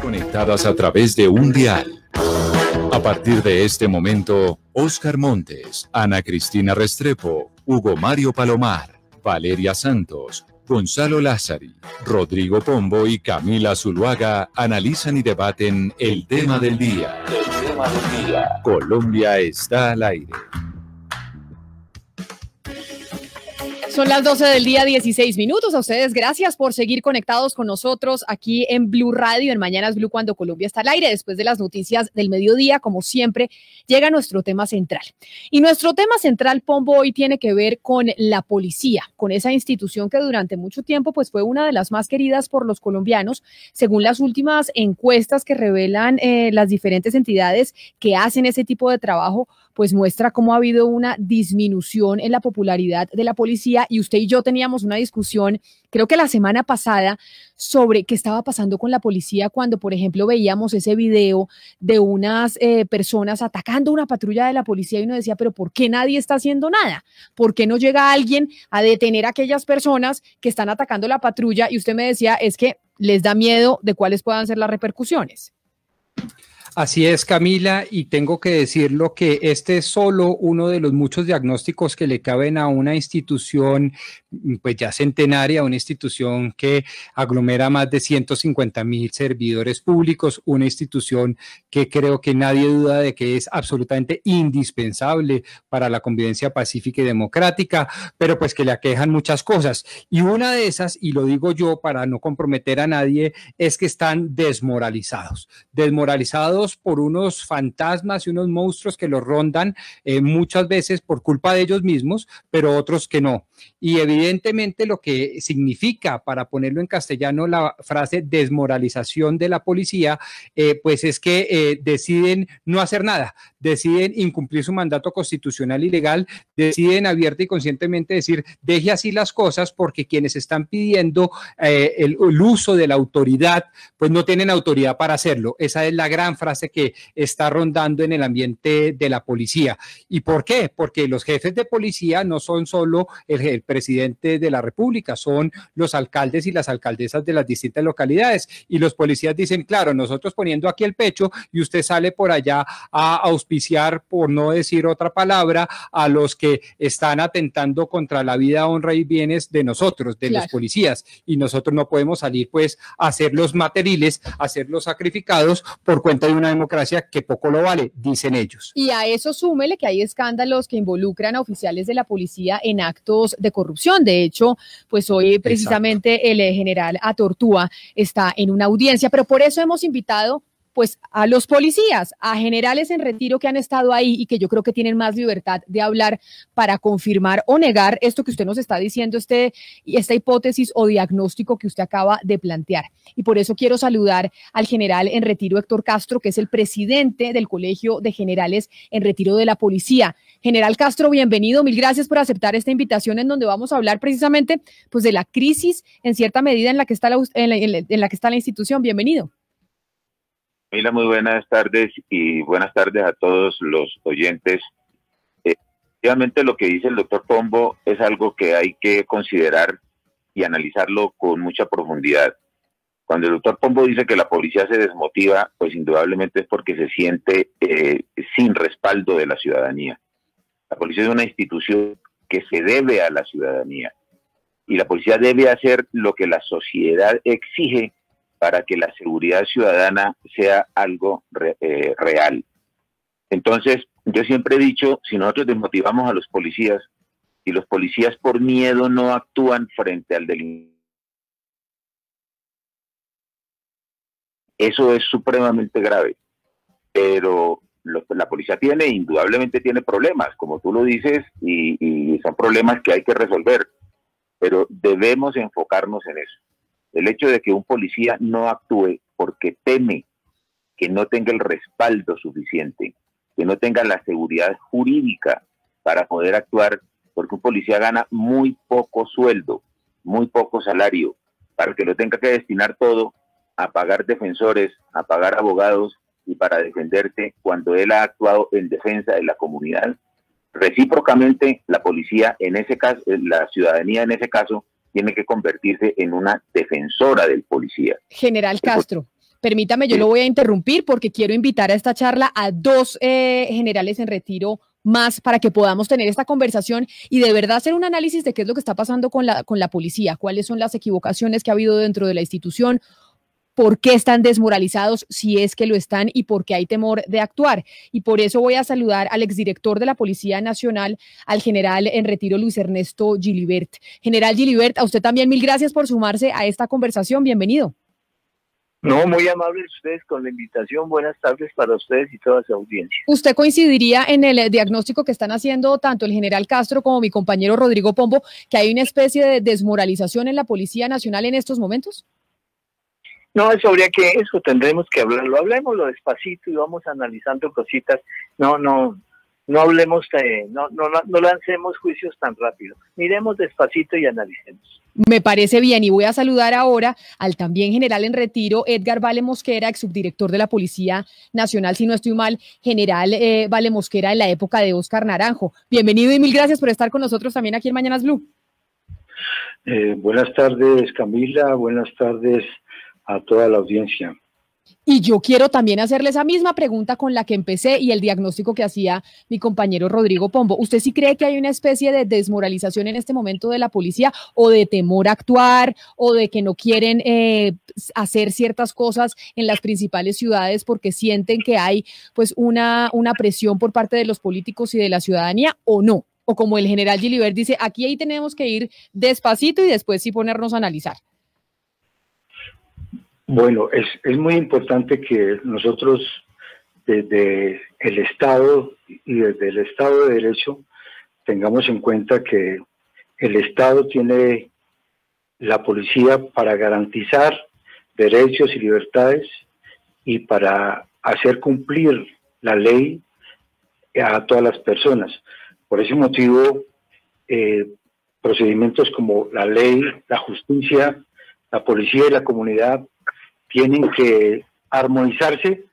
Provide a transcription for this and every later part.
conectadas a través de un dial. A partir de este momento, Óscar Montes, Ana Cristina Restrepo, Hugo Mario Palomar, Valeria Santos, Gonzalo Lázari, Rodrigo Pombo y Camila Zuluaga analizan y debaten el tema del día. El tema del día. Colombia está al aire. Son las 12 del día, 16 minutos. A ustedes, gracias por seguir conectados con nosotros aquí en Blue Radio, en Mañanas Blue, cuando Colombia está al aire. Después de las noticias del mediodía, como siempre, llega nuestro tema central. Y nuestro tema central, Pombo, hoy tiene que ver con la policía, con esa institución que durante mucho tiempo pues, fue una de las más queridas por los colombianos, según las últimas encuestas que revelan las diferentes entidades que hacen ese tipo de trabajo, pues muestra cómo ha habido una disminución en la popularidad de la policía. Y usted y yo teníamos una discusión, creo que la semana pasada, sobre qué estaba pasando con la policía cuando, por ejemplo, veíamos ese video de unas personas atacando una patrulla de la policía y uno decía, pero ¿por qué nadie está haciendo nada? ¿Por qué no llega alguien a detener a aquellas personas que están atacando la patrulla? Y usted me decía, es que les da miedo de cuáles puedan ser las repercusiones. Así es, Camila, y tengo que decirlo que este es solo uno de los muchos diagnósticos que le caben a una institución pues ya centenaria, una institución que aglomera más de 150,000 servidores públicos, una institución que creo que nadie duda de que es absolutamente indispensable para la convivencia pacífica y democrática, pero pues que le aquejan muchas cosas. Y una de esas, y lo digo yo para no comprometer a nadie, es que están desmoralizados por unos fantasmas y unos monstruos que los rondan muchas veces por culpa de ellos mismos, pero otros que no. Y evidentemente lo que significa, para ponerlo en castellano, la frase desmoralización de la policía, pues es que deciden no hacer nada, deciden incumplir su mandato constitucional y legal, deciden abierta y conscientemente decir, deje así las cosas porque quienes están pidiendo el uso de la autoridad, pues no tienen autoridad para hacerlo. Esa es la gran frase que está rondando en el ambiente de la policía. ¿Y por qué? Porque los jefes de policía no son solo el presidente de la República, son los alcaldes y las alcaldesas de las distintas localidades. Y los policías dicen, claro, nosotros poniendo aquí el pecho y usted sale por allá a auspiciar, por no decir otra palabra, a los que están atentando contra la vida, honra y bienes de nosotros, de los policías. Y nosotros no podemos salir pues a ser los materiles, a ser los sacrificados por cuenta de una democracia que poco lo vale, dicen ellos. Y a eso súmele que hay escándalos que involucran a oficiales de la policía en actos de corrupción. De hecho, pues hoy precisamente el general Atortúa está en una audiencia, pero por eso hemos invitado pues a los policías, a generales en retiro que han estado ahí y que yo creo que tienen más libertad de hablar para confirmar o negar esto que usted nos está diciendo, esta hipótesis o diagnóstico que usted acaba de plantear. Y por eso quiero saludar al general en retiro Héctor Castro, que es el presidente del Colegio de Generales en Retiro de la Policía. General Castro, bienvenido, mil gracias por aceptar esta invitación en donde vamos a hablar precisamente pues de la crisis en cierta medida en la que está la institución. Bienvenido. Mira, muy buenas tardes y buenas tardes a todos los oyentes. Efectivamente, lo que dice el doctor Pombo es algo que hay que considerar y analizarlo con mucha profundidad. Cuando el doctor Pombo dice que la policía se desmotiva, pues indudablemente es porque se siente sin respaldo de la ciudadanía. La policía es una institución que se debe a la ciudadanía y la policía debe hacer lo que la sociedad exige para que la seguridad ciudadana sea algo real. Entonces, yo siempre he dicho, si nosotros desmotivamos a los policías, y los policías por miedo no actúan frente al delincuente, eso es supremamente grave. Pero la policía indudablemente tiene problemas, como tú lo dices, y son problemas que hay que resolver, pero debemos enfocarnos en eso. El hecho de que un policía no actúe porque teme que no tenga el respaldo suficiente, que no tenga la seguridad jurídica para poder actuar, porque un policía gana muy poco sueldo, muy poco salario, para que lo tenga que destinar todo a pagar defensores, a pagar abogados y para defenderse cuando él ha actuado en defensa de la comunidad. Recíprocamente, la policía en ese caso, la ciudadanía en ese caso, tiene que convertirse en una defensora del policía. General Castro, Permítame, yo lo voy a interrumpir porque quiero invitar a esta charla a dos generales en retiro más para que podamos tener esta conversación y de verdad hacer un análisis de qué es lo que está pasando con la policía, cuáles son las equivocaciones que ha habido dentro de la institución, por qué están desmoralizados, si es que lo están, y por qué hay temor de actuar. Y por eso voy a saludar al exdirector de la Policía Nacional, al general en retiro Luis Ernesto Gilibert. General Gilibert, a usted también mil gracias por sumarse a esta conversación. Bienvenido. No, muy amables ustedes con la invitación. Buenas tardes para ustedes y toda su audiencia. ¿Usted coincidiría en el diagnóstico que están haciendo tanto el general Castro como mi compañero Rodrigo Pombo, que hay una especie de desmoralización en la Policía Nacional en estos momentos? No, eso habría que, eso tendremos que hablarlo. Hablemoslo despacito y vamos analizando cositas. No hablemos, no lancemos juicios tan rápido. Miremos despacito y analicemos. Me parece bien, y voy a saludar ahora al también general en retiro, Edgar Vale Mosquera, ex subdirector de la Policía Nacional, si no estoy mal, general Vale Mosquera en la época de Óscar Naranjo. Bienvenido y mil gracias por estar con nosotros también aquí en Mañanas Blue. Buenas tardes, Camila, buenas tardes a toda la audiencia. Y yo quiero también hacerle esa misma pregunta con la que empecé y el diagnóstico que hacía mi compañero Rodrigo Pombo. ¿Usted sí cree que hay una especie de desmoralización en este momento de la policía, o de temor a actuar, o de que no quieren hacer ciertas cosas en las principales ciudades porque sienten que hay pues una presión por parte de los políticos y de la ciudadanía, o no? O como el general Gilibert dice, aquí ahí tenemos que ir despacito y después sí ponernos a analizar. Bueno, es muy importante que nosotros desde el Estado y desde el Estado de Derecho tengamos en cuenta que el Estado tiene la policía para garantizar derechos y libertades y para hacer cumplir la ley a todas las personas. Por ese motivo, procedimientos como la ley, la justicia, la policía y la comunidad tienen que armonizarse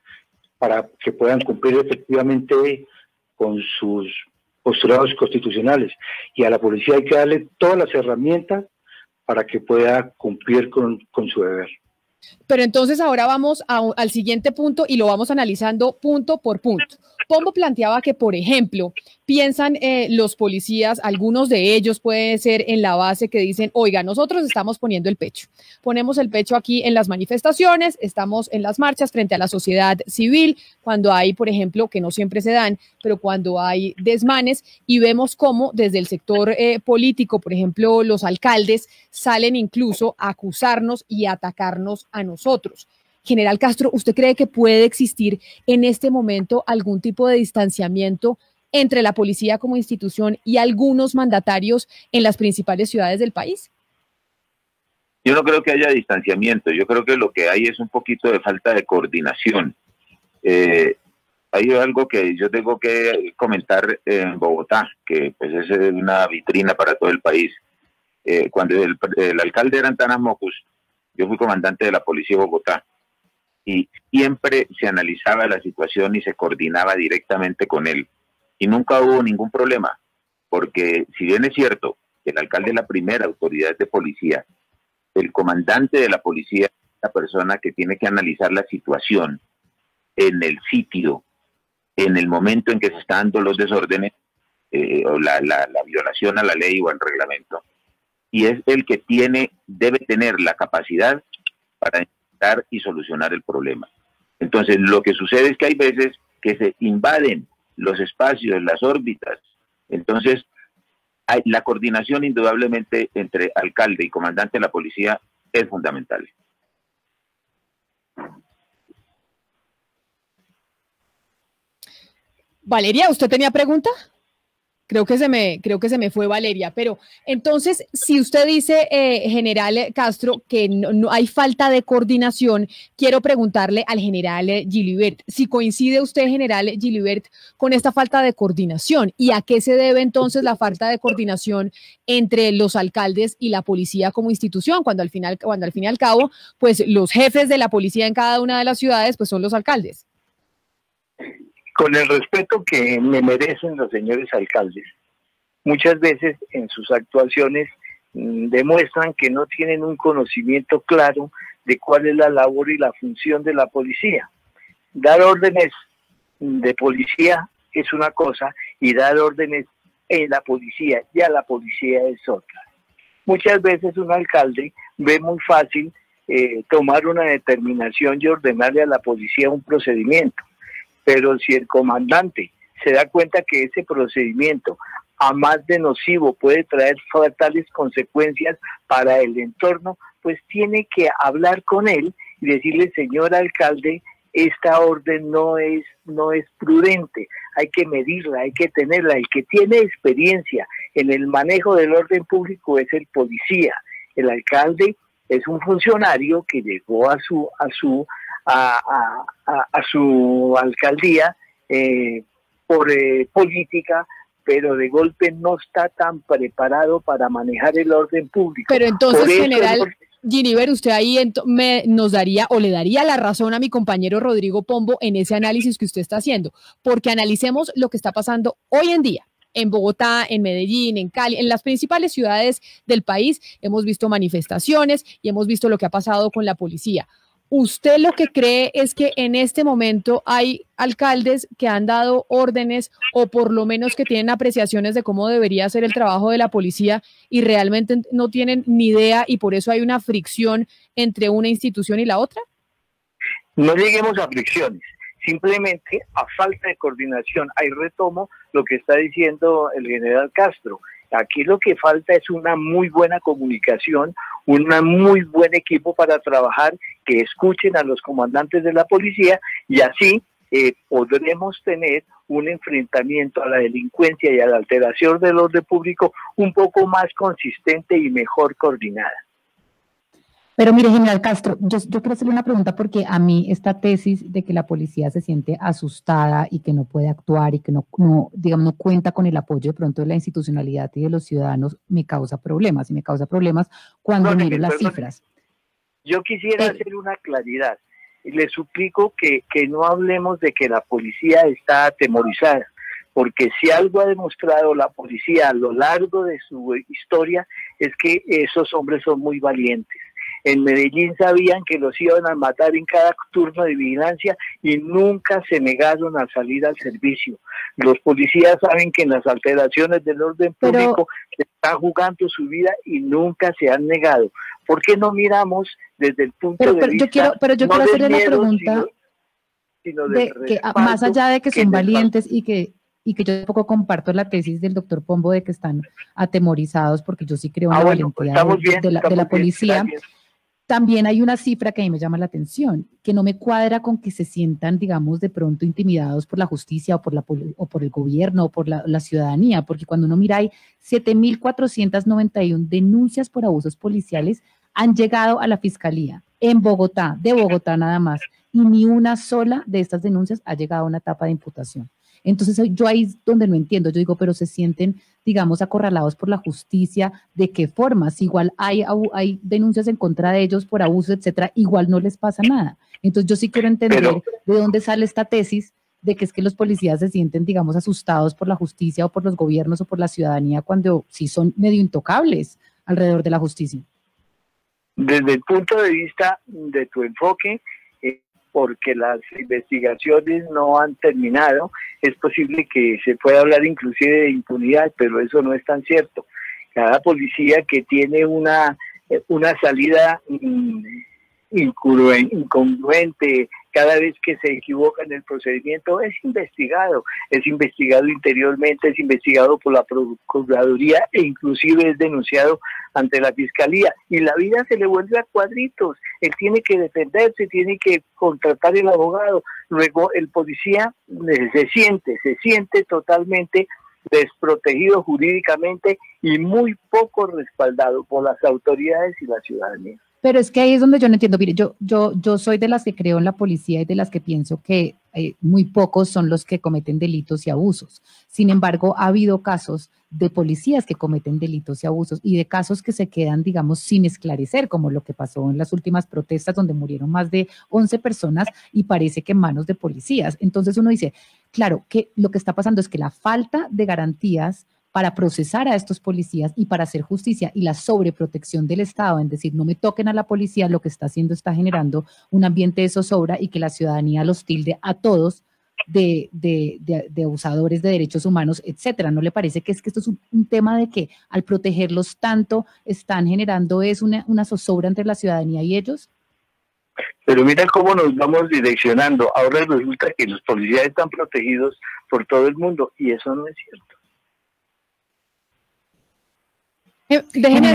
para que puedan cumplir efectivamente con sus postulados constitucionales. Y a la policía hay que darle todas las herramientas para que pueda cumplir con su deber. Pero entonces ahora vamos al siguiente punto y lo vamos analizando punto por punto. Pombo planteaba que, por ejemplo, piensan los policías, algunos de ellos pueden ser en la base que dicen, oiga, nosotros estamos poniendo el pecho. Ponemos el pecho aquí en las manifestaciones, estamos en las marchas frente a la sociedad civil, cuando hay, por ejemplo, que no siempre se dan, pero cuando hay desmanes, y vemos cómo desde el sector político, por ejemplo, los alcaldes salen incluso a acusarnos y a atacarnos a nosotros. General Castro, ¿usted cree que puede existir en este momento algún tipo de distanciamiento entre la policía como institución y algunos mandatarios en las principales ciudades del país? Yo no creo que haya distanciamiento, yo creo que lo que hay es un poquito de falta de coordinación. Hay algo que yo tengo que comentar en Bogotá, que pues es una vitrina para todo el país. Cuando el alcalde era Antanas Mocus, yo fui comandante de la policía de Bogotá, y siempre se analizaba la situación y se coordinaba directamente con él. Y nunca hubo ningún problema, porque si bien es cierto que el alcalde es la primera autoridad de policía, el comandante de la policía es la persona que tiene que analizar la situación en el sitio, en el momento en que se están dando los desórdenes o la violación a la ley o al reglamento. Y es el que debe tener la capacidad para enfrentar y solucionar el problema. Entonces, lo que sucede es que hay veces que se invaden los espacios, las órbitas. Entonces, la coordinación indudablemente entre alcalde y comandante de la policía es fundamental. Valeria, ¿usted tenía pregunta? Creo que se me fue Valeria, pero entonces, si usted dice, general Castro, que no hay falta de coordinación, quiero preguntarle al general Gilibert, si coincide usted, general Gilibert, con esta falta de coordinación, y a qué se debe entonces la falta de coordinación entre los alcaldes y la policía como institución, cuando al fin y al cabo, pues los jefes de la policía en cada una de las ciudades, pues son los alcaldes. Con el respeto que me merecen los señores alcaldes, muchas veces en sus actuaciones demuestran que no tienen un conocimiento claro de cuál es la labor y la función de la policía. Dar órdenes de policía es una cosa y dar órdenes en la policía, ya la policía es otra. Muchas veces un alcalde ve muy fácil tomar una determinación y ordenarle a la policía un procedimiento, pero si el comandante se da cuenta que ese procedimiento, a más de nocivo, puede traer fatales consecuencias para el entorno, pues tiene que hablar con él y decirle: señor alcalde, esta orden no es prudente, hay que medirla, hay que tenerla. El que tiene experiencia en el manejo del orden público es el policía. El alcalde es un funcionario que llegó a su alcaldía por política, pero de golpe no está tan preparado para manejar el orden público. Pero entonces, general Giniver, usted ahí nos daría o le daría la razón a mi compañero Rodrigo Pombo en ese análisis que usted está haciendo, porque analicemos lo que está pasando hoy en día. En Bogotá, en Medellín, en Cali, en las principales ciudades del país, hemos visto manifestaciones y hemos visto lo que ha pasado con la policía. ¿Usted lo que cree es que en este momento hay alcaldes que han dado órdenes o por lo menos que tienen apreciaciones de cómo debería ser el trabajo de la policía y realmente no tienen ni idea y por eso hay una fricción entre una institución y la otra? No lleguemos a fricciones, simplemente a falta de coordinación. Ahí retomo lo que está diciendo el general Castro. Aquí lo que falta es una muy buena comunicación, un muy buen equipo para trabajar, que escuchen a los comandantes de la policía y así podremos tener un enfrentamiento a la delincuencia y a la alteración del orden público un poco más consistente y mejor coordinada. Pero mire, general Castro, yo quiero hacerle una pregunta porque a mí esta tesis de que la policía se siente asustada y que no puede actuar y que no cuenta con el apoyo de pronto de la institucionalidad y de los ciudadanos me causa problemas, y me causa problemas cuando miro las cifras. Yo quisiera hacer una claridad. Le suplico que no hablemos de que la policía está atemorizada, porque si algo ha demostrado la policía a lo largo de su historia es que esos hombres son muy valientes. En Medellín sabían que los iban a matar en cada turno de vigilancia y nunca se negaron a salir al servicio. Los policías saben que en las alteraciones del orden público se está jugando su vida y nunca se han negado. ¿Por qué no miramos desde el punto de vista? Yo quiero hacerle la pregunta sino de que más allá de que son valientes y que yo tampoco comparto la tesis del doctor Pombo de que están atemorizados, porque yo sí creo en la valentía de la policía. También hay una cifra que a mí me llama la atención, que no me cuadra con que se sientan, digamos, de pronto intimidados por la justicia o por el gobierno o por la ciudadanía, porque cuando uno mira hay 7.491 denuncias por abusos policiales han llegado a la fiscalía en Bogotá, de Bogotá nada más, y ni una sola de estas denuncias ha llegado a una etapa de imputación. Entonces yo ahí es donde no entiendo, yo digo, pero se sienten, digamos, acorralados por la justicia, ¿de qué forma? Si igual hay denuncias en contra de ellos por abuso, etcétera, igual no les pasa nada. Entonces yo sí quiero entender de dónde sale esta tesis de que es que los policías se sienten, digamos, asustados por la justicia o por los gobiernos o por la ciudadanía cuando sí son medio intocables alrededor de la justicia. Desde el punto de vista de tu enfoque, porque las investigaciones no han terminado, es posible que se pueda hablar inclusive de impunidad, pero eso no es tan cierto. Cada policía que tiene una salida incongruente, cada vez que se equivoca en el procedimiento, es investigado interiormente, es investigado por la Procuraduría e inclusive es denunciado ante la Fiscalía, y la vida se le vuelve a cuadritos. Él tiene que defenderse, tiene que contratar el abogado, luego el policía se siente totalmente desprotegido jurídicamente y muy poco respaldado por las autoridades y la ciudadanía. Pero es que ahí es donde yo no entiendo. Mire, yo soy de las que creo en la policía y de las que pienso que muy pocos son los que cometen delitos y abusos. Sin embargo, ha habido casos de policías que cometen delitos y abusos y de casos que se quedan, digamos, sin esclarecer, como lo que pasó en las últimas protestas donde murieron más de 11 personas y parece que en manos de policías. Entonces uno dice, claro, que lo que está pasando es que la falta de garantías para procesar a estos policías y para hacer justicia, y la sobreprotección del Estado, en decir, no me toquen a la policía, lo que está haciendo está generando un ambiente de zozobra y que la ciudadanía los tilde a todos de abusadores de derechos humanos, etcétera. ¿No le parece que esto es un tema de que al protegerlos tanto están generando una zozobra entre la ciudadanía y ellos? Pero mira cómo nos vamos direccionando. Ahora resulta que los policías están protegidos por todo el mundo y eso no es cierto. Déjeme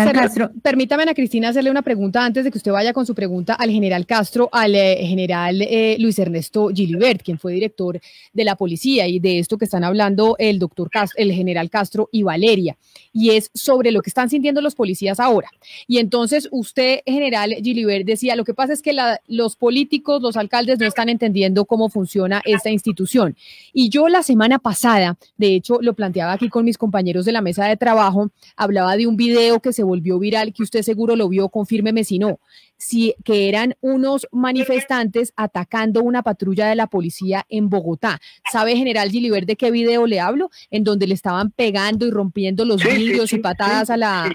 permítame, Ana Cristina, hacerle una pregunta antes de que usted vaya con su pregunta al general Castro, al general Luis Ernesto Gilibert, quien fue director de la policía, y de esto que están hablando el doctor Castro, el general Castro y Valeria, y es sobre lo que están sintiendo los policías ahora. Y entonces usted, general Gilibert, decía, lo que pasa es que los políticos, los alcaldes no están entendiendo cómo funciona esta institución. Y yo la semana pasada, de hecho, lo planteaba aquí con mis compañeros de la mesa de trabajo, hablaba de un video que se volvió viral, que usted seguro lo vio, confírmeme si no, que eran unos manifestantes atacando una patrulla de la policía en Bogotá. ¿Sabe, general Gilibert, de qué video le hablo? En donde le estaban pegando y rompiendo los vidrios y patadas a la...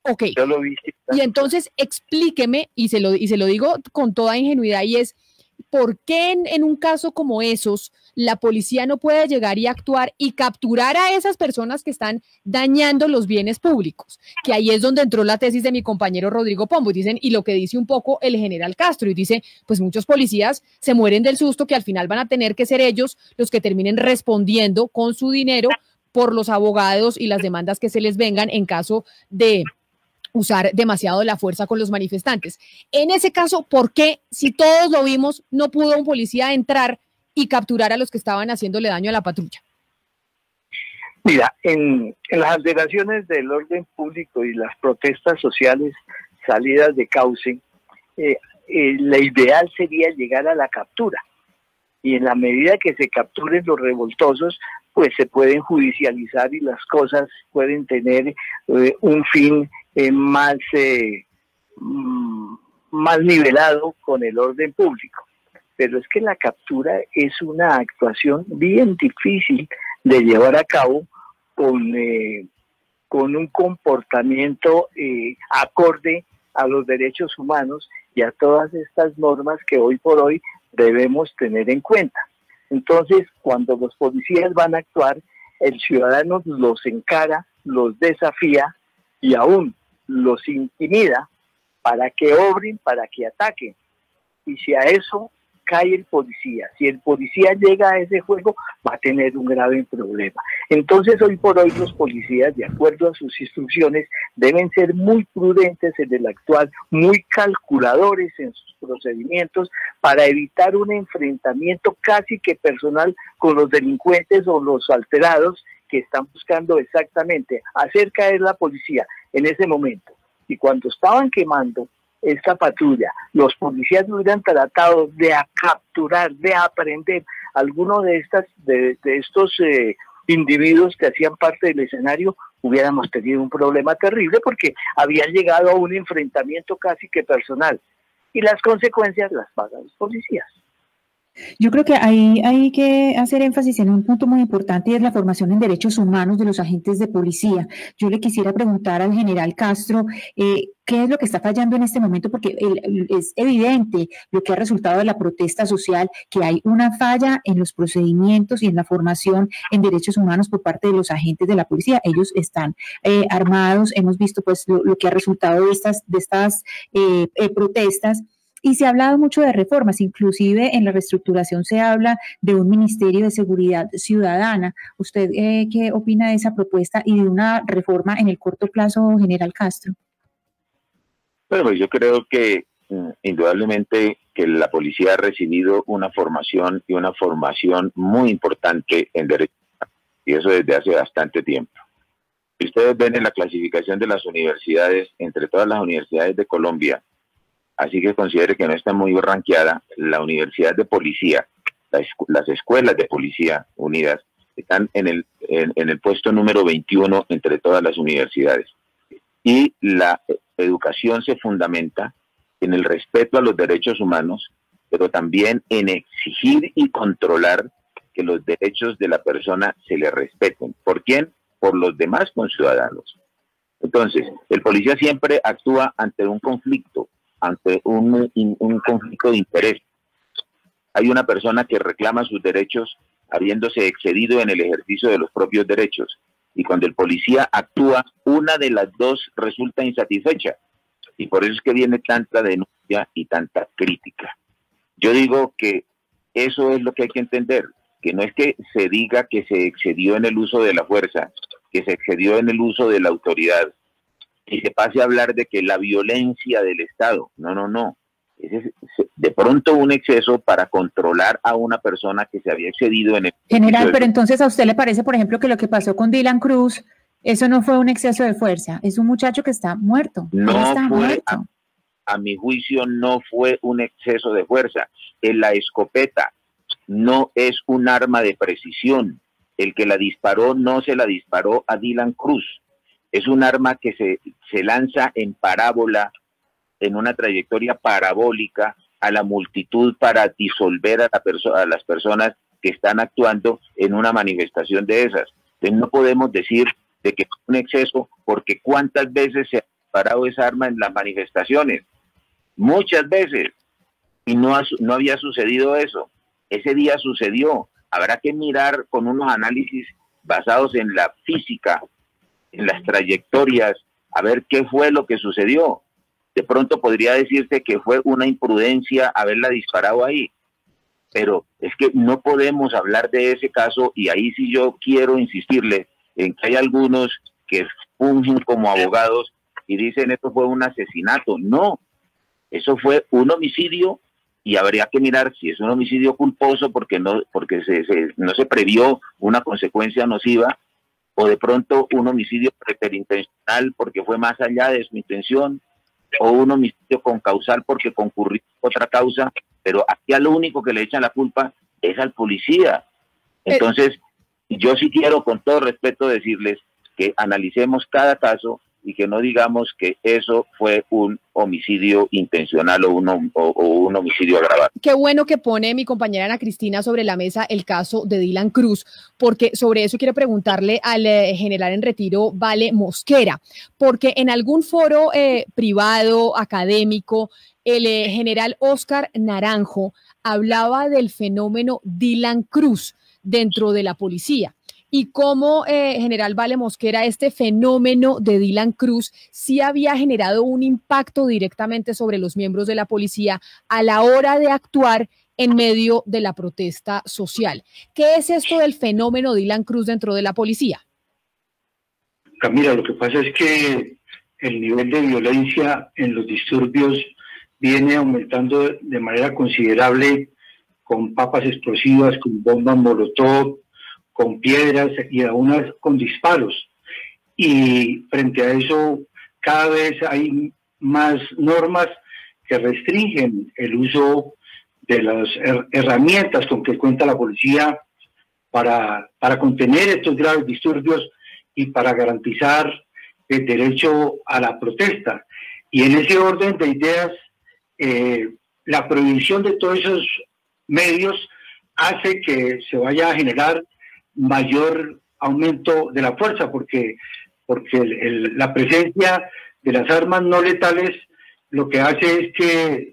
Ok. Yo lo vi. Y entonces explíqueme, y se lo digo con toda ingenuidad, y es, ¿por qué en un caso como esos la policía no puede llegar y actuar y capturar a esas personas que están dañando los bienes públicos? Que ahí es donde entró la tesis de mi compañero Rodrigo Pombo, y dicen, y lo que dice un poco el general Castro, y dice, pues muchos policías se mueren del susto que al final van a tener que ser ellos los que terminen respondiendo con su dinero por los abogados y las demandas que se les vengan en caso de usar demasiado la fuerza con los manifestantes. En ese caso, ¿por qué, si todos lo vimos, no pudo un policía entrar y capturar a los que estaban haciéndole daño a la patrulla? Mira, en las alteraciones del orden público y las protestas sociales salidas de cauce, la ideal sería llegar a la captura. Y en la medida que se capturen los revoltosos, pues se pueden judicializar y las cosas pueden tener un fin más nivelado con el orden público. Pero es que la captura es una actuación bien difícil de llevar a cabo con un comportamiento acorde a los derechos humanos y a todas estas normas que hoy por hoy debemos tener en cuenta. Entonces, cuando los policías van a actuar, el ciudadano los encara, los desafía y aún los intimida para que obren, para que ataquen. Y si a eso cae el policía, si el policía llega a ese juego, va a tener un grave problema. Entonces, hoy por hoy los policías, de acuerdo a sus instrucciones, deben ser muy prudentes en el actuar, muy calculadores en sus procedimientos para evitar un enfrentamiento casi que personal con los delincuentes o los alterados que están buscando exactamente hacer caer la policía en ese momento. Y cuando estaban quemando esta patrulla, los policías hubieran tratado de capturar, de aprender alguno de estos individuos que hacían parte del escenario, hubiéramos tenido un problema terrible porque habían llegado a un enfrentamiento casi que personal. Y las consecuencias las pagan los policías. Yo creo que ahí hay que hacer énfasis en un punto muy importante y es la formación en derechos humanos de los agentes de policía. Yo le quisiera preguntar al general Castro qué es lo que está fallando en este momento, porque es evidente lo que ha resultado de la protesta social, que hay una falla en los procedimientos y en la formación en derechos humanos por parte de los agentes de la policía. Ellos están armados, hemos visto pues lo que ha resultado de estas protestas. Y se ha hablado mucho de reformas, inclusive en la reestructuración se habla de un Ministerio de Seguridad Ciudadana. ¿Usted qué opina de esa propuesta y de una reforma en el corto plazo, general Castro? Bueno, pues yo creo que indudablemente que la policía ha recibido una formación muy importante en derecho, y eso desde hace bastante tiempo. Si ustedes ven en la clasificación de las universidades, entre todas las universidades de Colombia, así que considere que no está muy ranqueada, la Universidad de Policía, las escuelas de policía unidas, están en el puesto número 21 entre todas las universidades. Y la educación se fundamenta en el respeto a los derechos humanos, pero también en exigir y controlar que los derechos de la persona se le respeten. ¿Por quién? por los demás conciudadanos. Entonces, el policía siempre actúa ante un conflicto, ante un conflicto de interés. Hay una persona que reclama sus derechos habiéndose excedido en el ejercicio de los propios derechos. Y cuando el policía actúa, una de las dos resulta insatisfecha. Y por eso es que viene tanta denuncia y tanta crítica. Yo digo que eso es lo que hay que entender, que no es que se diga que se excedió en el uso de la fuerza, que se excedió en el uso de la autoridad, y se pase a hablar de que la violencia del Estado. No, no, no. Es de pronto un exceso para controlar a una persona que se había excedido en el... General, pero entonces ¿a usted le parece, por ejemplo, que lo que pasó con Dylan Cruz, eso no fue un exceso de fuerza? Es un muchacho que está muerto. No está fue, muerto. A mi juicio, no fue un exceso de fuerza. La escopeta no es un arma de precisión. El que la disparó no se la disparó a Dylan Cruz. Es un arma que se lanza en parábola, en una trayectoria parabólica a la multitud para disolver a las personas que están actuando en una manifestación de esas. Entonces no podemos decir de que es un exceso, porque ¿cuántas veces se ha disparado esa arma en las manifestaciones? Muchas veces, y no había sucedido eso. Ese día sucedió. Habrá que mirar con unos análisis basados en la física, en las trayectorias, a ver qué fue lo que sucedió. De pronto podría decirse que fue una imprudencia haberla disparado ahí, pero es que no podemos hablar de ese caso, y ahí sí yo quiero insistirle en que hay algunos que fungen como abogados y dicen esto fue un asesinato. No, eso fue un homicidio, y habría que mirar si es un homicidio culposo porque no se previó una consecuencia nociva, o de pronto un homicidio preterintencional porque fue más allá de su intención, o un homicidio concausal porque concurrió otra causa, pero aquí a lo único que le echan la culpa es al policía. Entonces, yo sí quiero con todo respeto decirles que analicemos cada caso y que no digamos que eso fue un homicidio intencional o un homicidio agravado. Qué bueno que pone mi compañera Ana Cristina sobre la mesa el caso de Dylan Cruz, porque sobre eso quiero preguntarle al general en retiro, Vale Mosquera, porque en algún foro privado, académico, el general Óscar Naranjo hablaba del fenómeno Dylan Cruz dentro de la policía. Y como general Vale Mosquera, este fenómeno de Dylan Cruz sí había generado un impacto directamente sobre los miembros de la policía a la hora de actuar en medio de la protesta social. ¿Qué es esto del fenómeno Dylan Cruz dentro de la policía? Camila, lo que pasa es que el nivel de violencia en los disturbios viene aumentando de manera considerable, con papas explosivas, con bombas molotov, con piedras y aún con disparos. Y frente a eso, cada vez hay más normas que restringen el uso de las herramientas con que cuenta la policía para contener estos graves disturbios y para garantizar el derecho a la protesta. Y en ese orden de ideas, la prohibición de todos esos medios hace que se vaya a generar mayor aumento de la fuerza, porque la presencia de las armas no letales lo que hace es que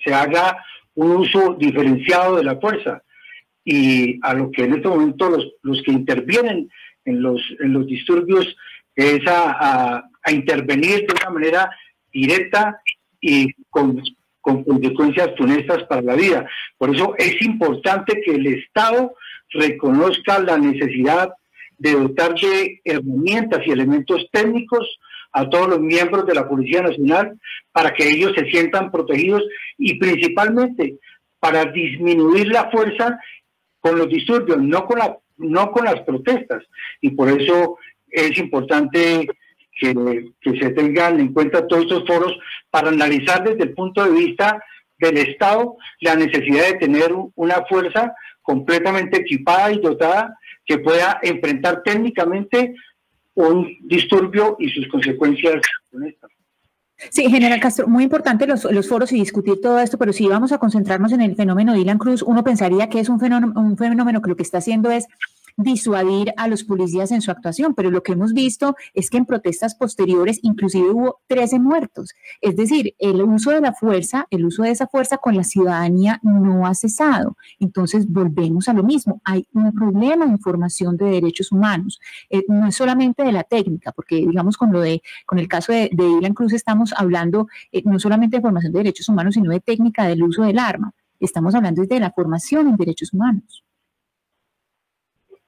se haga un uso diferenciado de la fuerza, y a lo que en este momento los que intervienen en los disturbios es a intervenir de una manera directa y con consecuencias funestas para la vida. Por eso es importante que el Estado reconozca la necesidad de dotar de herramientas y elementos técnicos a todos los miembros de la Policía Nacional para que ellos se sientan protegidos, y principalmente para disminuir la fuerza con los disturbios, no con las protestas. Y por eso es importante que se tengan en cuenta todos estos foros para analizar desde el punto de vista del Estado la necesidad de tener una fuerza completamente equipada y dotada que pueda enfrentar técnicamente un disturbio y sus consecuencias. Sí, general Castro, muy importante los foros y discutir todo esto, pero si vamos a concentrarnos en el fenómeno Dylan Cruz, uno pensaría que es un fenómeno que lo que está haciendo es disuadir a los policías en su actuación, pero lo que hemos visto es que en protestas posteriores inclusive hubo 13 muertos. Es decir, el uso de esa fuerza con la ciudadanía no ha cesado. Entonces volvemos a lo mismo, hay un problema de información de derechos humanos, no es solamente de la técnica, porque digamos con el caso de Dylan Cruz estamos hablando no solamente de formación de derechos humanos, sino de técnica del uso del arma. Estamos hablando de la formación en derechos humanos.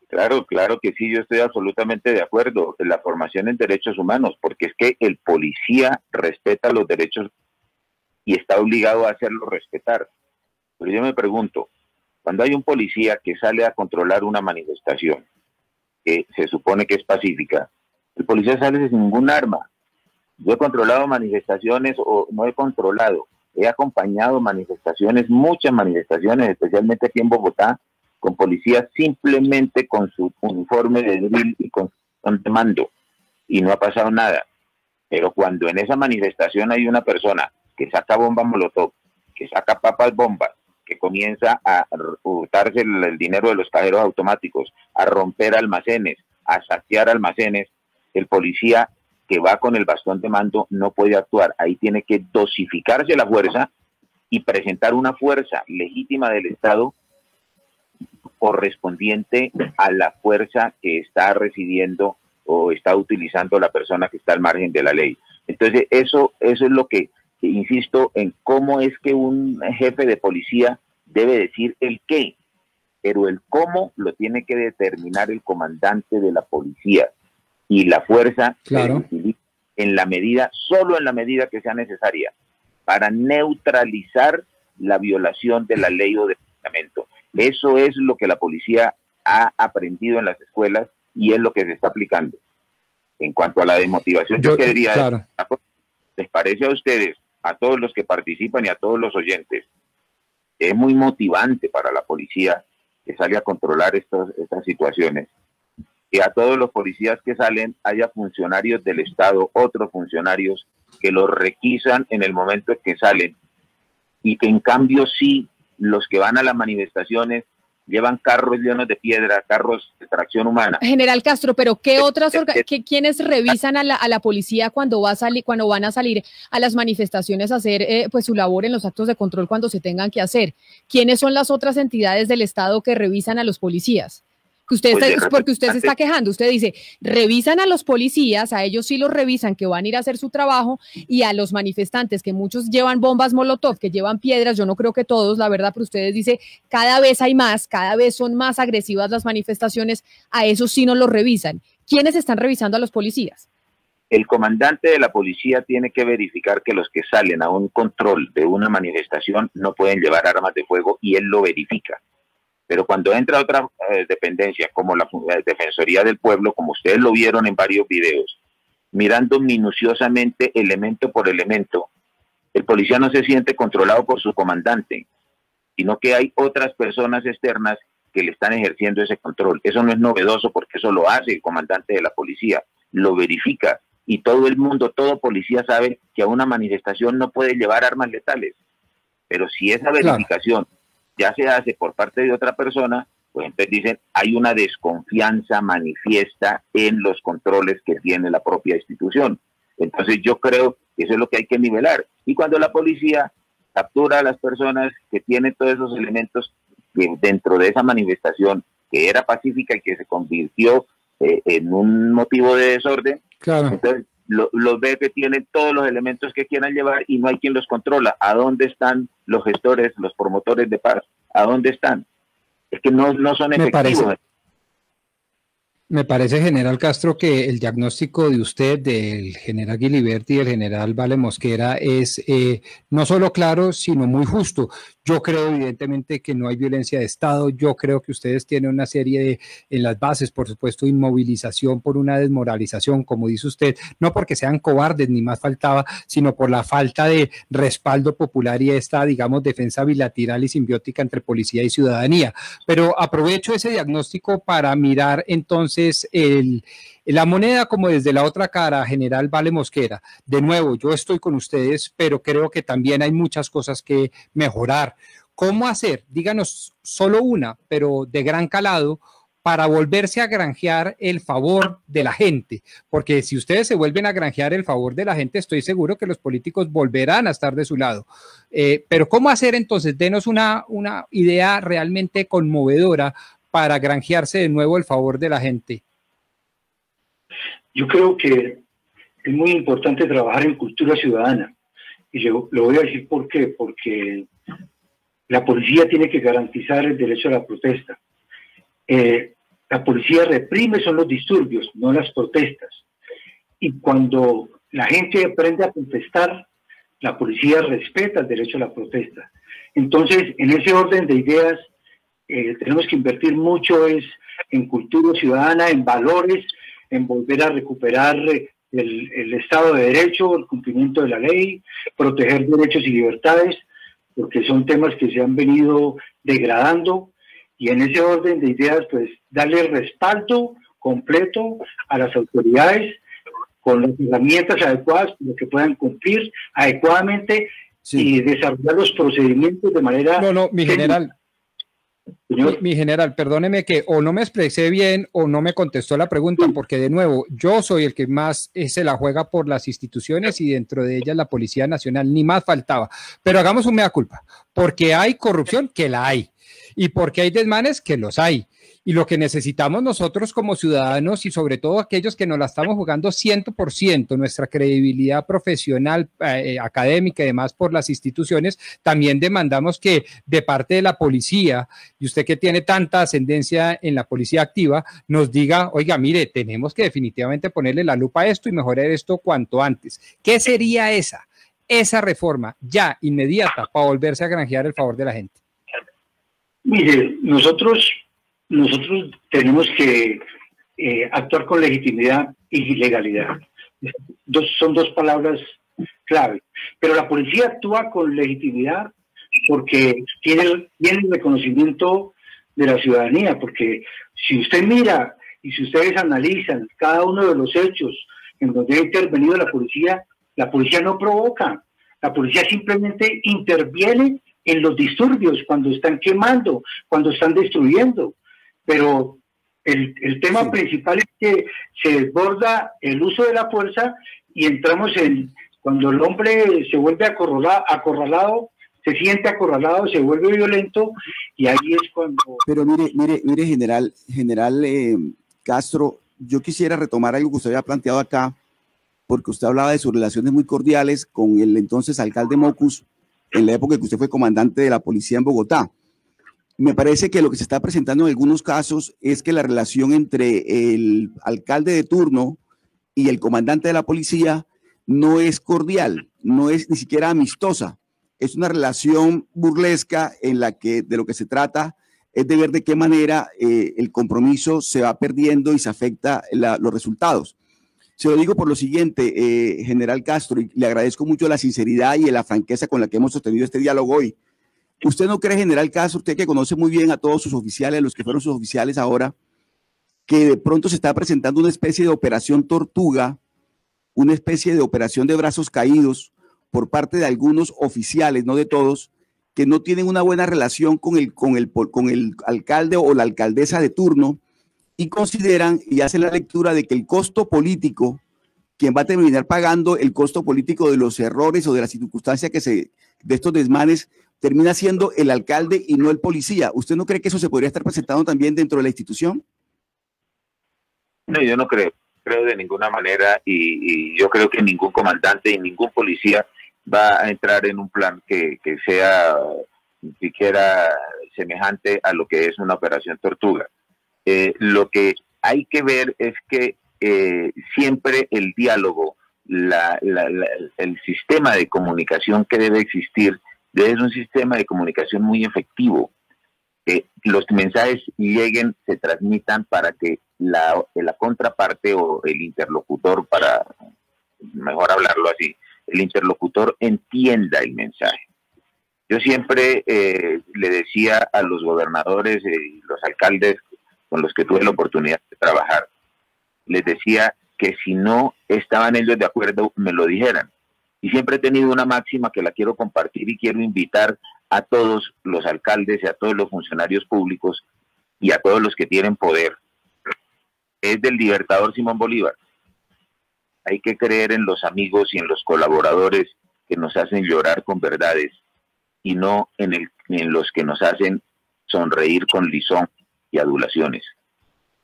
Claro que sí, yo estoy absolutamente de acuerdo en la formación en derechos humanos, porque es que el policía respeta los derechos y está obligado a hacerlos respetar. Pero yo me pregunto, cuando hay un policía que sale a controlar una manifestación, que se supone que es pacífica, el policía sale sin ningún arma. Yo he controlado manifestaciones, o no he controlado, he acompañado manifestaciones, muchas manifestaciones, especialmente aquí en Bogotá, con policías simplemente con su uniforme de drill y con su mando, y no ha pasado nada. Pero cuando en esa manifestación hay una persona que saca bombas molotov, que saca papas bombas, que comienza a hurtarse el dinero de los cajeros automáticos, a romper almacenes, a saquear almacenes, el policía que va con el bastón de mando no puede actuar. Ahí tiene que dosificarse la fuerza y presentar una fuerza legítima del Estado correspondiente a la fuerza que está recibiendo o está utilizando la persona que está al margen de la ley. Entonces, eso es lo que insisto en cómo es que un jefe de policía debe decir el qué, pero el cómo lo tiene que determinar el comandante de la policía, y la fuerza claro, se utiliza solo en la medida que sea necesaria para neutralizar la violación de la ley o del reglamento. Eso es lo que la policía ha aprendido en las escuelas y es lo que se está aplicando. En cuanto a la desmotivación, yo quería, claro, ¿les parece a ustedes, a todos los que participan y a todos los oyentes, es muy motivante para la policía que sale a controlar estas situaciones? Que a todos los policías que salen haya funcionarios del Estado, otros funcionarios que los requisan en el momento en que salen, y que en cambio sí, los que van a las manifestaciones llevan carros llenos de piedra, carros de tracción humana. General Castro, pero ¿qué otras quiénes revisan a la policía cuando van a salir a las manifestaciones a hacer pues su labor en los actos de control cuando se tengan que hacer? ¿Quiénes son las otras entidades del Estado que revisan a los policías? Porque usted se está quejando, usted dice, revisan a los policías, a ellos sí los revisan, que van a ir a hacer su trabajo, y a los manifestantes, que muchos llevan bombas molotov, que llevan piedras, yo no creo que todos, la verdad, pero ustedes dicen, cada vez hay más, cada vez son más agresivas las manifestaciones, a esos sí no los revisan. ¿Quiénes están revisando a los policías? El comandante de la policía tiene que verificar que los que salen a un control de una manifestación no pueden llevar armas de fuego, y él lo verifica. Pero cuando entra otra dependencia, como la Defensoría del Pueblo, como ustedes lo vieron en varios videos, mirando minuciosamente elemento por elemento, el policía no se siente controlado por su comandante, sino que hay otras personas externas que le están ejerciendo ese control. Eso no es novedoso, porque eso lo hace el comandante de la policía, lo verifica, y todo el mundo, todo policía sabe que a una manifestación no puede llevar armas letales. Pero si esa verificación ya se hace por parte de otra persona, pues entonces dicen, hay una desconfianza manifiesta en los controles que tiene la propia institución. Entonces yo creo que eso es lo que hay que nivelar. Y cuando la policía captura a las personas que tienen todos esos elementos que dentro de esa manifestación que era pacífica y que se convirtió en un motivo de desorden, claro, entonces los ve que tienen todos los elementos que quieran llevar y no hay quien los controla. ¿A dónde están los gestores, los promotores de paz? ¿A dónde están? Es que no son efectivos. Me parece, general Castro, que el diagnóstico de usted, del general Guiliberti y del general Vale Mosquera, es no solo claro, sino muy justo. Yo creo evidentemente que no hay violencia de Estado. Yo creo que ustedes tienen una serie en las bases, por supuesto, inmovilización por una desmoralización, como dice usted, no porque sean cobardes, ni más faltaba, sino por la falta de respaldo popular y esta, digamos, defensa bilateral y simbiótica entre policía y ciudadanía. Pero aprovecho ese diagnóstico para mirar entonces la moneda como desde la otra cara, general Vale Mosquera. De nuevo, yo estoy con ustedes, pero creo que también hay muchas cosas que mejorar. ¿Cómo hacer? Díganos solo una, pero de gran calado, para volverse a granjear el favor de la gente, porque si ustedes se vuelven a granjear el favor de la gente, estoy seguro que los políticos volverán a estar de su lado. Pero ¿cómo hacer entonces? Denos una idea realmente conmovedora para granjearse de nuevo el favor de la gente. Yo creo que es muy importante trabajar en cultura ciudadana. Y lo voy a decir por qué. Porque la policía tiene que garantizar el derecho a la protesta. La policía reprime son los disturbios, no las protestas. Y cuando la gente aprende a protestar, la policía respeta el derecho a la protesta. Entonces, en ese orden de ideas, tenemos que invertir mucho en cultura ciudadana, en valores, en volver a recuperar el Estado de Derecho, el cumplimiento de la ley, proteger derechos y libertades, porque son temas que se han venido degradando, y en ese orden de ideas, pues, darle respaldo completo a las autoridades con las herramientas adecuadas para que puedan cumplir adecuadamente y desarrollar los procedimientos de manera... No, mi general... Mi general, perdóneme que o no me expresé bien o no me contestó la pregunta, porque de nuevo, yo soy el que más se la juega por las instituciones y dentro de ellas la Policía Nacional, ni más faltaba. Pero hagamos un mea culpa, porque hay corrupción, que la hay, y porque hay desmanes, que los hay. Y lo que necesitamos nosotros como ciudadanos y sobre todo aquellos que nos la estamos jugando 100%, nuestra credibilidad profesional, académica y demás por las instituciones, también demandamos que de parte de la policía, y usted que tiene tanta ascendencia en la policía activa, nos diga, oiga, mire, tenemos que definitivamente ponerle la lupa a esto y mejorar esto cuanto antes. ¿Qué sería esa reforma ya inmediata para volverse a granjear el favor de la gente? Mire, nosotros tenemos que actuar con legitimidad y legalidad. Son dos palabras clave. Pero la policía actúa con legitimidad porque tiene el reconocimiento de la ciudadanía, porque si usted mira y si ustedes analizan cada uno de los hechos en donde ha intervenido la policía no provoca, la policía simplemente interviene en los disturbios, cuando están quemando, cuando están destruyendo. Pero el tema principal es que se desborda el uso de la fuerza y entramos cuando el hombre se vuelve acorralado, se siente acorralado, se vuelve violento, y ahí es cuando... Pero mire, general Castro, yo quisiera retomar algo que usted había planteado acá, porque usted hablaba de sus relaciones muy cordiales con el entonces alcalde Mocus, en la época que usted fue comandante de la policía en Bogotá. Me parece que lo que se está presentando en algunos casos es que la relación entre el alcalde de turno y el comandante de la policía no es cordial, no es ni siquiera amistosa. Es una relación burlesca en la que de lo que se trata es de ver de qué manera el compromiso se va perdiendo y se afecta los resultados. Se lo digo por lo siguiente, general Castro, y le agradezco mucho la sinceridad y la franqueza con la que hemos sostenido este diálogo hoy. ¿Usted no cree, general Castro, usted que conoce muy bien a todos sus oficiales, los que fueron sus oficiales ahora, que de pronto se está presentando una especie de operación tortuga, una especie de operación de brazos caídos por parte de algunos oficiales, no de todos, que no tienen una buena relación con el alcalde o la alcaldesa de turno y consideran y hacen la lectura de que el costo político, quien va a terminar pagando el costo político de los errores o de las circunstancias de estos desmanes, termina siendo el alcalde y no el policía? ¿Usted no cree que eso se podría estar presentando también dentro de la institución? No, yo no creo de ninguna manera, y yo creo que ningún comandante y ningún policía va a entrar en un plan que sea siquiera semejante a lo que es una operación tortuga. Lo que hay que ver es que siempre el diálogo, el sistema de comunicación que debe existir, debe ser un sistema de comunicación muy efectivo. Los mensajes lleguen, se transmitan para que la contraparte o el interlocutor, para mejor hablarlo así, el interlocutor entienda el mensaje. Yo siempre le decía a los gobernadores y los alcaldes con los que tuve la oportunidad de trabajar, les decía que si no estaban ellos de acuerdo, me lo dijeran. Y siempre he tenido una máxima que la quiero compartir y quiero invitar a todos los alcaldes y a todos los funcionarios públicos y a todos los que tienen poder. Es del libertador Simón Bolívar. Hay que creer en los amigos y en los colaboradores que nos hacen llorar con verdades y no en los que nos hacen sonreír con lisón y adulaciones.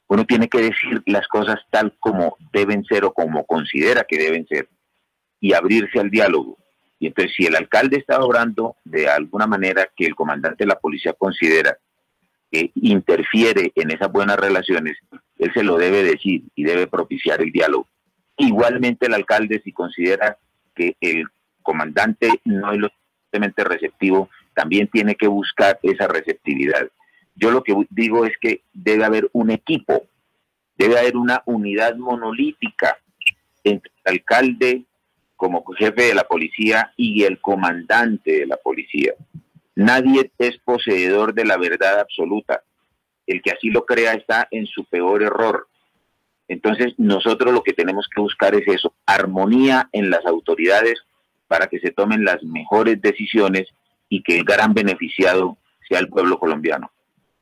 Uno tiene que decir las cosas tal como deben ser o como considera que deben ser y abrirse al diálogo. Y entonces, si el alcalde está obrando de alguna manera que el comandante de la policía considera que interfiere en esas buenas relaciones, él se lo debe decir y debe propiciar el diálogo. Igualmente el alcalde, si considera que el comandante no es lo suficientemente receptivo, también tiene que buscar esa receptividad. Yo lo que digo es que debe haber un equipo, debe haber una unidad monolítica entre el alcalde como jefe de la policía y el comandante de la policía. Nadie es poseedor de la verdad absoluta. El que así lo crea está en su peor error. Entonces nosotros lo que tenemos que buscar es eso, armonía en las autoridades para que se tomen las mejores decisiones y que el gran beneficiado sea el pueblo colombiano.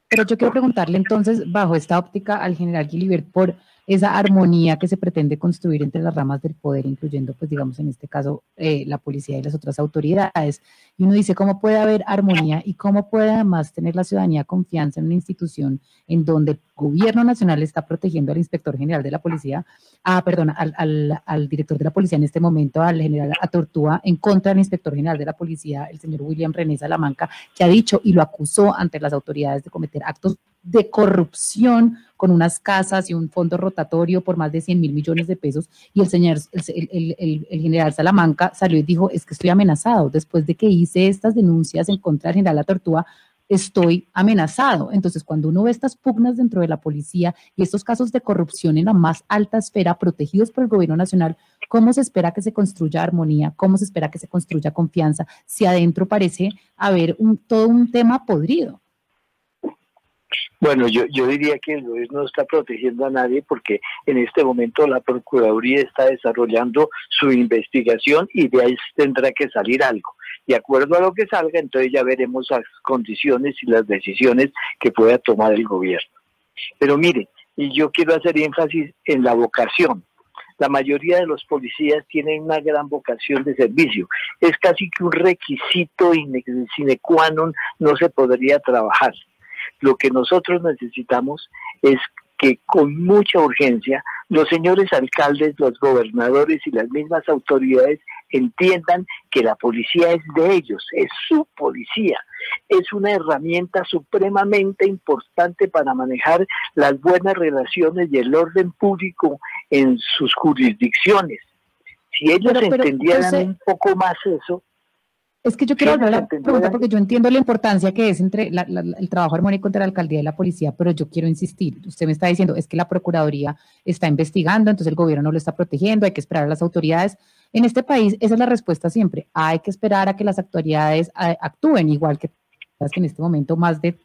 Pero yo quiero preguntarle entonces, bajo esta óptica, al general Guilibert, por esa armonía que se pretende construir entre las ramas del poder, incluyendo, pues digamos, en este caso, la policía y las otras autoridades. Y uno dice, ¿cómo puede haber armonía y cómo puede además tener la ciudadanía confianza en una institución en donde el gobierno nacional está protegiendo al inspector general de la policía, al director de la policía en este momento, al general Atortúa, en contra del inspector general de la policía, el señor William René Salamanca, que ha dicho y lo acusó ante las autoridades de cometer actos de corrupción con unas casas y un fondo rotatorio por más de 100.000 millones de pesos, y el general Salamanca salió y dijo, es que estoy amenazado, después de que hice estas denuncias en contra del general Atortúa, estoy amenazado. Entonces, cuando uno ve estas pugnas dentro de la policía y estos casos de corrupción en la más alta esfera, protegidos por el gobierno nacional, ¿cómo se espera que se construya armonía? ¿Cómo se espera que se construya confianza? Si adentro parece haber todo un tema podrido. Bueno, yo diría que el gobierno no está protegiendo a nadie porque en este momento la Procuraduría está desarrollando su investigación y de ahí tendrá que salir algo. De acuerdo a lo que salga, entonces ya veremos las condiciones y las decisiones que pueda tomar el gobierno. Pero mire, y yo quiero hacer énfasis en la vocación. La mayoría de los policías tienen una gran vocación de servicio. Es casi que un requisito sine qua non, no se podría trabajar. Lo que nosotros necesitamos es que con mucha urgencia los señores alcaldes, los gobernadores y las mismas autoridades entiendan que la policía es de ellos, es su policía. Es una herramienta supremamente importante para manejar las buenas relaciones y el orden público en sus jurisdicciones. Si ellos entendieran un poco más eso. Es que yo quiero hablar la pregunta porque yo entiendo la importancia que es entre el trabajo armónico entre la alcaldía y la policía, pero yo quiero insistir. Usted me está diciendo, es que la Procuraduría está investigando, entonces el gobierno no lo está protegiendo, hay que esperar a las autoridades. En este país, esa es la respuesta siempre. Hay que esperar a que las autoridades actúen, igual que en este momento más de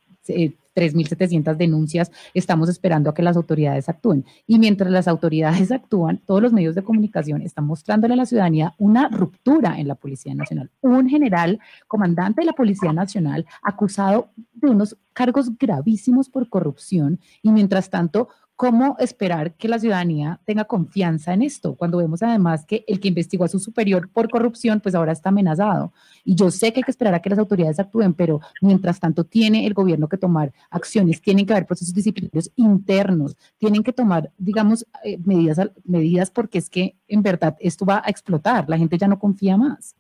3.700 denuncias, estamos esperando a que las autoridades actúen. Y mientras las autoridades actúan, todos los medios de comunicación están mostrándole a la ciudadanía una ruptura en la Policía Nacional. Un general, comandante de la Policía Nacional, acusado de unos cargos gravísimos por corrupción, y mientras tanto, ¿cómo esperar que la ciudadanía tenga confianza en esto? Cuando vemos además que el que investigó a su superior por corrupción, pues ahora está amenazado. Y yo sé que hay que esperar a que las autoridades actúen, pero mientras tanto tiene el gobierno que tomar acciones, tienen que haber procesos disciplinarios internos, tienen que tomar, digamos, medidas porque es que en verdad esto va a explotar, la gente ya no confía más.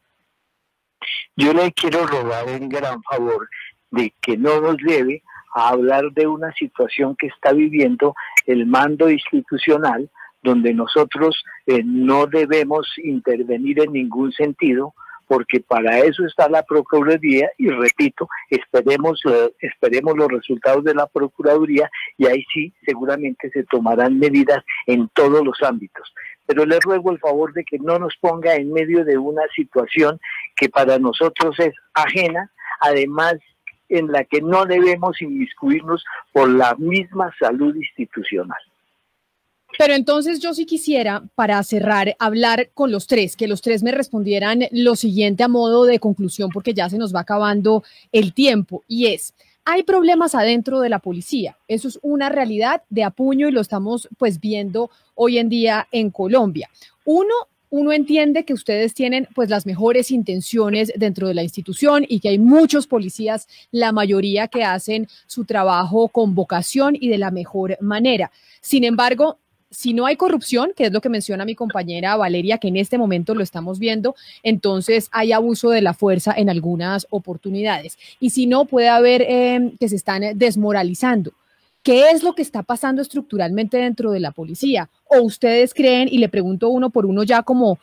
Yo le quiero rogar en gran favor de que no nos lleve a hablar de una situación que está viviendo el mando institucional, donde nosotros no debemos intervenir en ningún sentido, porque para eso está la Procuraduría, y repito, esperemos los resultados de la Procuraduría, y ahí sí seguramente se tomarán medidas en todos los ámbitos. Pero le ruego el favor de que no nos ponga en medio de una situación que para nosotros es ajena, además en la que no debemos inmiscuirnos por la misma salud institucional. Pero entonces yo sí quisiera, para cerrar, hablar con los tres, que los tres me respondieran lo siguiente a modo de conclusión, porque ya se nos va acabando el tiempo, y es, Hay problemas adentro de la policía, eso es una realidad de a puño y lo estamos pues viendo hoy en día en Colombia. Uno entiende que ustedes tienen pues las mejores intenciones dentro de la institución y que hay muchos policías, la mayoría que hacen su trabajo con vocación y de la mejor manera. Sin embargo, si no hay corrupción, que es lo que menciona mi compañera Valeria, que en este momento lo estamos viendo, entonces hay abuso de la fuerza en algunas oportunidades. Y si no, puede haber que se están desmoralizando. ¿Qué es lo que está pasando estructuralmente dentro de la policía? ¿O ustedes creen, y le pregunto uno por uno ya como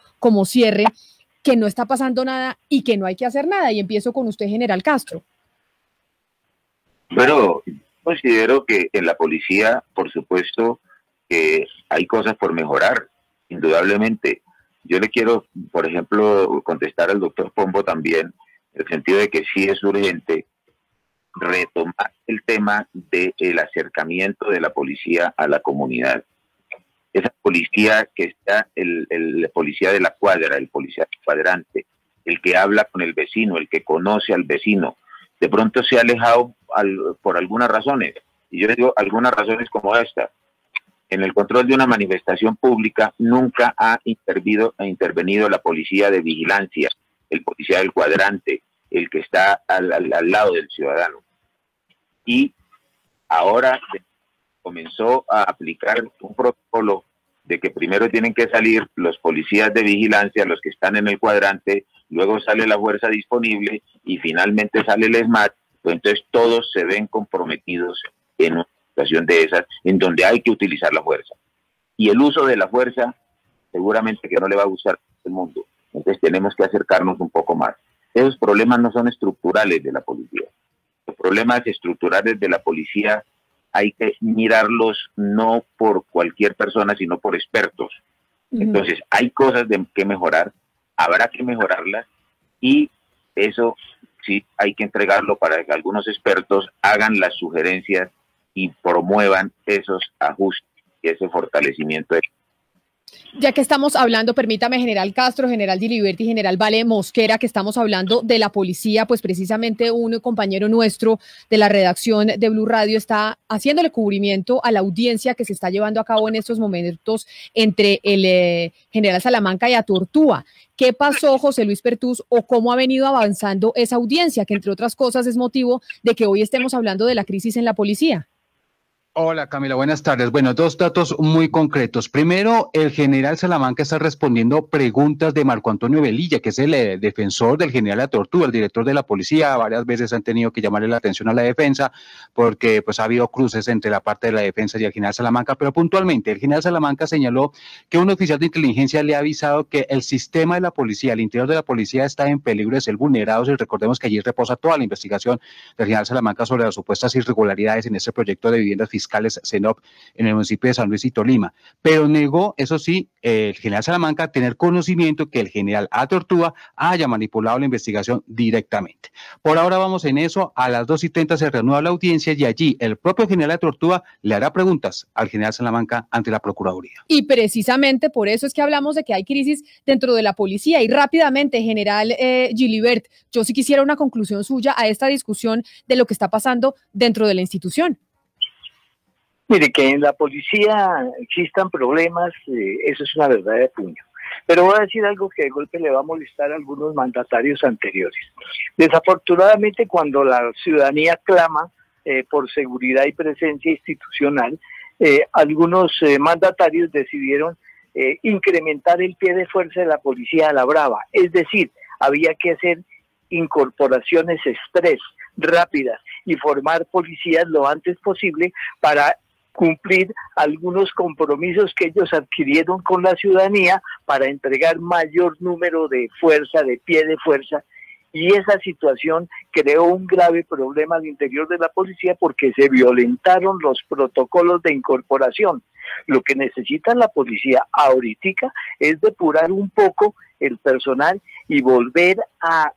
cierre, que no está pasando nada y que no hay que hacer nada? Y empiezo con usted, general Castro. Pero considero que en la policía, por supuesto, que hay cosas por mejorar, indudablemente. Yo le quiero, por ejemplo, contestar al doctor Pombo también, en el sentido de que sí es urgente retomar el tema del acercamiento de la policía a la comunidad. Esa policía que está, el policía de la cuadra, el policía cuadrante, el que habla con el vecino, el que conoce al vecino, de pronto se ha alejado por algunas razones. Y yo digo algunas razones como esta. En el control de una manifestación pública nunca ha intervenido la policía de vigilancia, el policía del cuadrante, el que está al lado del ciudadano. Y ahora comenzó a aplicar un protocolo de que primero tienen que salir los policías de vigilancia, los que están en el cuadrante, luego sale la fuerza disponible y finalmente sale el SMAT. Pues entonces todos se ven comprometidos en una situación de esas, en donde hay que utilizar la fuerza. Y el uso de la fuerza seguramente que no le va a gustar a todo el mundo. Entonces tenemos que acercarnos un poco más. Esos problemas no son estructurales de la policía. Los problemas estructurales de la policía hay que mirarlos no por cualquier persona, sino por expertos. Entonces, hay cosas que mejorar, habrá que mejorarlas, y eso sí hay que entregarlo para que algunos expertos hagan las sugerencias y promuevan esos ajustes y ese fortalecimiento. Ya que estamos hablando, permítame, general Castro, general Diliberti, general Vale Mosquera, que estamos hablando de la policía, pues precisamente un compañero nuestro de la redacción de Blue Radio está haciéndole cubrimiento a la audiencia que se está llevando a cabo en estos momentos entre el general Salamanca y Atortúa. ¿Qué pasó, José Luis Pertús, o cómo ha venido avanzando esa audiencia, que entre otras cosas es motivo de que hoy estemos hablando de la crisis en la policía? Hola Camila, buenas tardes. Bueno, dos datos muy concretos. Primero, el general Salamanca está respondiendo preguntas de Marco Antonio Velilla, que es el defensor del general Atortúa, el director de la policía. Varias veces han tenido que llamarle la atención a la defensa porque pues ha habido cruces entre la parte de la defensa y el general Salamanca, pero puntualmente el general Salamanca señaló que un oficial de inteligencia le ha avisado que el sistema de la policía, el interior de la policía está en peligro de ser vulnerado, y recordemos que allí reposa toda la investigación del general Salamanca sobre las supuestas irregularidades en este proyecto de viviendas fiscales CENOP en el municipio de San Luis y Tolima, pero negó, eso sí, el general Salamanca tener conocimiento que el general Atortúa haya manipulado la investigación directamente. Por ahora vamos en eso. A las 2:30 se reanuda la audiencia y allí el propio general Atortúa le hará preguntas al general Salamanca ante la Procuraduría. Y precisamente por eso es que hablamos de que hay crisis dentro de la policía. Y rápidamente, general Gilibert, yo sí quisiera una conclusión suya a esta discusión de lo que está pasando dentro de la institución. Mire, que en la policía existan problemas, eso es una verdad de puño. Pero voy a decir algo que de golpe le va a molestar a algunos mandatarios anteriores. Desafortunadamente, cuando la ciudadanía clama por seguridad y presencia institucional, algunos mandatarios decidieron incrementar el pie de fuerza de la policía a la brava. Es decir, había que hacer incorporaciones express, rápidas, y formar policías lo antes posible para cumplir algunos compromisos que ellos adquirieron con la ciudadanía para entregar mayor número de fuerza, de pie de fuerza, y esa situación creó un grave problema al interior de la policía porque se violentaron los protocolos de incorporación. Lo que necesita la policía ahorita es depurar un poco el personal y volver a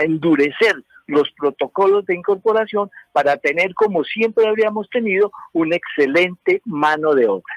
endurecer los protocolos de incorporación para tener, como siempre habríamos tenido, una excelente mano de obra.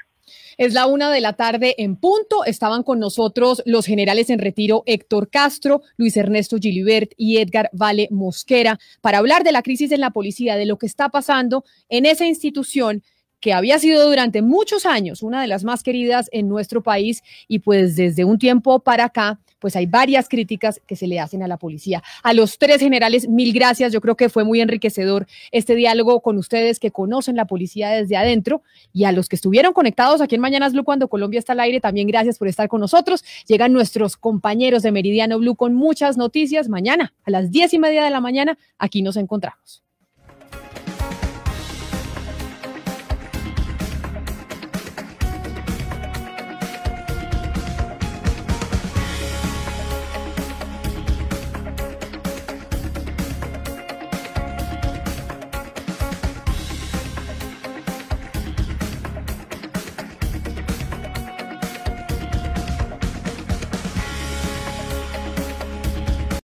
Es la 1:00 p.m. en punto. Estaban con nosotros los generales en retiro Héctor Castro, Luis Ernesto Gilibert y Edgar Vale Mosquera para hablar de la crisis en la policía, de lo que está pasando en esa institución que había sido durante muchos años una de las más queridas en nuestro país y pues desde un tiempo para acá pues hay varias críticas que se le hacen a la policía. A los tres generales, mil gracias. Yo creo que fue muy enriquecedor este diálogo con ustedes que conocen la policía desde adentro, y a los que estuvieron conectados aquí en Mañanas Blue cuando Colombia está al aire, también gracias por estar con nosotros. Llegan nuestros compañeros de Meridiano Blue con muchas noticias. Mañana a las 10:30 de la mañana aquí nos encontramos.